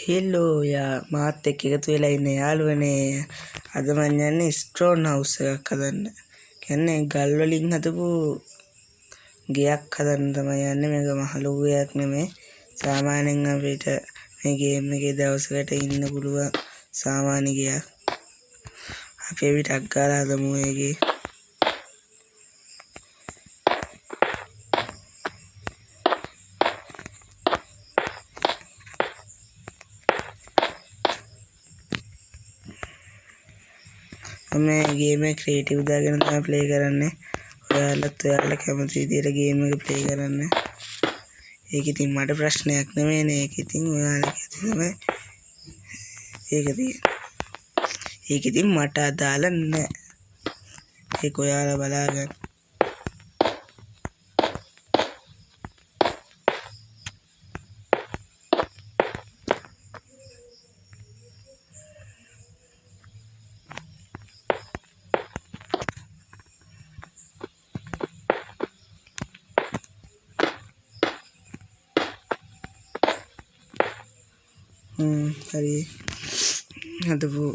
Hello යා මාත් එක්ක එකතු වෙලා ඉන්න යාළුවනේ. අද මම යන්නේ ස්ටෝන් හවුස් එකක් හදන්න. කියන්නේ ගල් වලින් හදපු ගෙයක් හදන්න තමයි යන්නේ. මේක මහ ලොකු ගෙයක් නෙමෙයි. සාමාන්‍යයෙන් අපිට මේ ගේම් එකේ දවසකට ඉන්න පුළුවන් සාමාන්‍ය ගෙයක්. අපි ටක් ගාලා හදමු මේකේ. මේ ගේම එක ක්‍රියේටිව් දාගෙන තමයි ප්ලේ කරන්නේ. ඔයාලා කැමති විදියට ගේම් එක ප්ලේ කරන්න. ඒක ඉතින් මට ප්‍රශ්නයක් නෙමෙයිනේ. ඒක ඉතින් ඔයාලගේ තමයි. ඒක ඉතින් මට අදාළ නැහැ. ඒක ඔයාලා බලාගන්න. හරි හදපු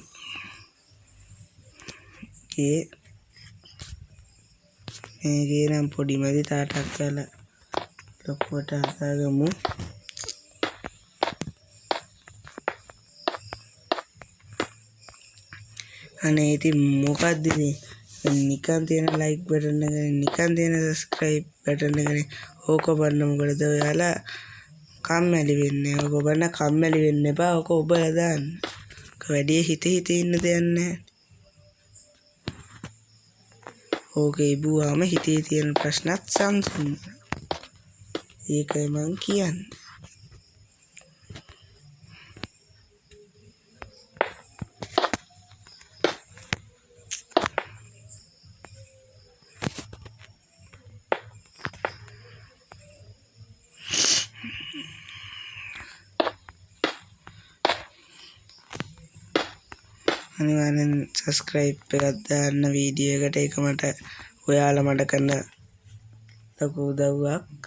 මේකේ නම් පොඩි මදි තාටක් කරලා ලොකුවට හදාගමු. අනේ ඉතින් මොකක්ද ඉතින් නිකන් තියෙන ලයික් බටන් එක නිකන් තියෙන සබ්ස්ක්‍රයිබ් බටන් එක ඕක බලන්න මොකටද ඔයාලා කම්මැලි වෙන්නේ? ඕක බලන්න කම්මැලි වෙන්න එපා. ඕක ඔබලා දාන්න. ඕක වැඩි හිත ඉන්න දෙයක් නැහැ. ඕක ඉබුවාම හිතේ තියෙන ප්‍රශ්නත් සංසුන්. ඒකයි මං කියන්නේ. අනිවාර්යෙන් සබ්ස්ක්‍රයිබ් එකක් දාන්න වීඩියෝ එකට. ඒක මට ඔයාලා මට කරන ලොකු උදව්වක්.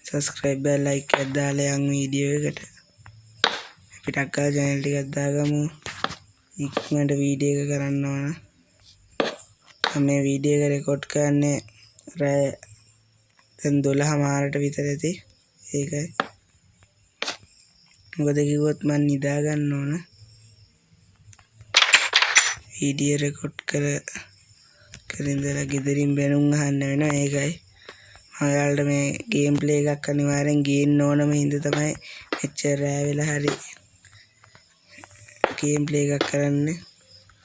සබ්ස්ක්‍රයිබ් එක ලයික් එකක් දාලා යන් වීඩියෝ එකට. අපිට අක්කා channel ටිකක් දාගමු. ඉක්මනට වීඩියෝ එක කරන්න ඕන. මේ වීඩියෝ එක රෙකෝඩ් කරන්නේ රෑ දැන් 12:00 විතර ඇති. ඒකයි. මොකද කිව්වොත් මම නිදා ගන්න ඕන. වීඩියෝ රෙකෝඩ් කරින්දලා ගෙදරින් බැනුම් අහන්න වෙනවා. ඒකයි මම ඔයාලට මේ ගේම් ප්ලේ එකක් අනිවාර්යෙන් ගේන්න ඕනම හින්දා තමයි මෙච්චර රෑ වෙලා හරි ගේම් ප්ලේ එකක් කරන්නේ.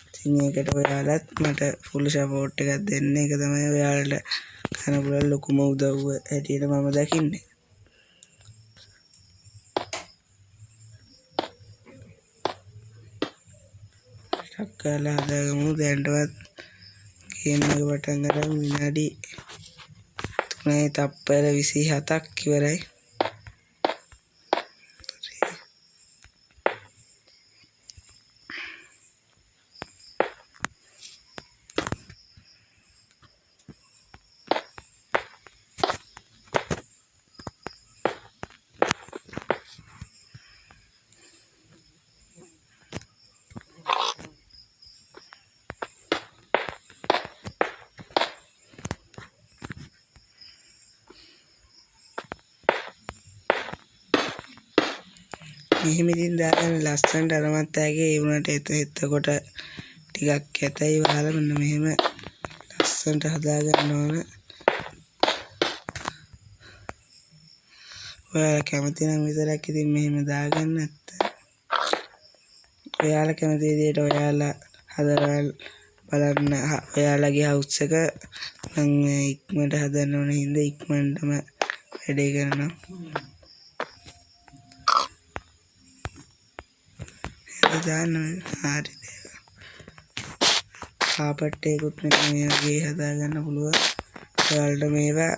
ඉතින් ඒකට ඔයාලත් මට ෆුල් සපෝට් එකක් දෙන්න. ඒක තමයි ඔයාලට කරන්න පුළුවන් ලොකුම උදව්ව හැටියට මම දකින්නේ. ටක්කාලා හදාගමු. දැන්ටවත් ගේම් එක පටන් ගන්න විනාඩි 3යි තප්පර 27ක් ඉවරයි. මෙහෙම ඉතින් දාගන්න ලස්සනට අරමත් ඇගේ. ඒ වුණාට එතකොට ටිකක් කැතයි වහලා මෙන්න මෙහෙම ලස්සනට හදාගන්න ඕන. ඔයාලා කැමති නම් විතරක් ඉතින් මෙහෙම දාගන්න. නැත්නම් ඔයාලා කැමති විදිහට ඔයාලා හදලා බලන්න. ඔයාලගේ හවුස් එක මම ඉක්මනට හදන්න ඕන හින්දා ඉක්මනටම වැඩේ කරනවා. දාන්න හරි කාපට් එකකුත් මේ වගේ හදාගන්න පුළුවන්. ඔයාලට මේවා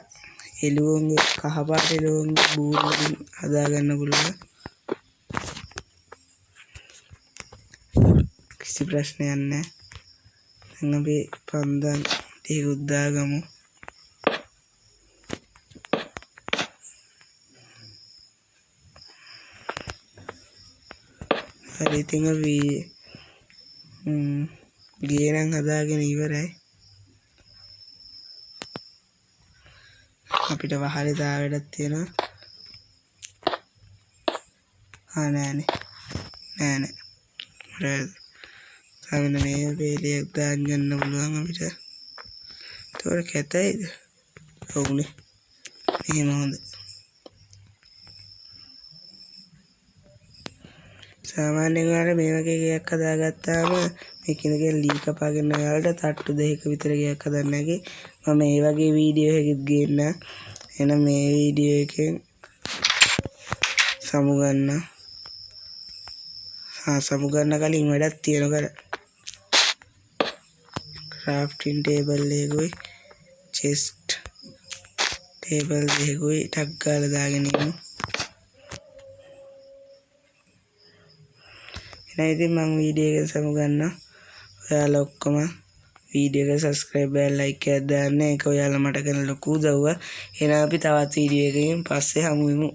එළුවන්ගේ කහපාට එළුවන්ගේ බූරුවලින් හදාගන්න පුළුවන්. කිසි ප්‍රශ්නයක් නැහැ. දැන් අපි පන්දම් ටිකකුත් දාගමු. හරි ඉතින් අපි ගේ නම් හදාගෙන ඉවරයි. අපිට වහලේ තා වැඩක් තියෙනවා. නෑනේ. මට තවන මේ වේලියක් දාන්න යන්න පුළුවන් අපිට. ඒතකොට කැතයිද? ඔව්නේ. එහෙම හොඳ. සාමාන්‍යයෙන් ඔයාලා මේ වගේ ගයක් හදාගත්තාම මේකිනකෙන් ලී කපාගෙන ඔයාලට තට්ටු දෙකක විතර ගයක් හදන්න නැගේ. මම මේ වගේ වීඩියෝ එකක් ගේන්න. එහෙනම් මේ වීඩියෝ එකෙන් සමුගන්න කලින් වැඩක් තියෙනවා. crafting table එකකුයි chest table එකකුයි ටක් ගාලා දාගෙන ඉමු. එහෙනම් ඉතින් මම වීඩියෝ එක සමුගන්නවා. ඔයාලා ඔක්කොම වීඩියෝ එක subscribe and like එකක් දාන්න. ඒක ඔයාලා මට කරන ලොකු උදව්වක්. එහෙනම් අපි තවත් වීඩියෝ එකකින් පස්සේ හමු වෙමු.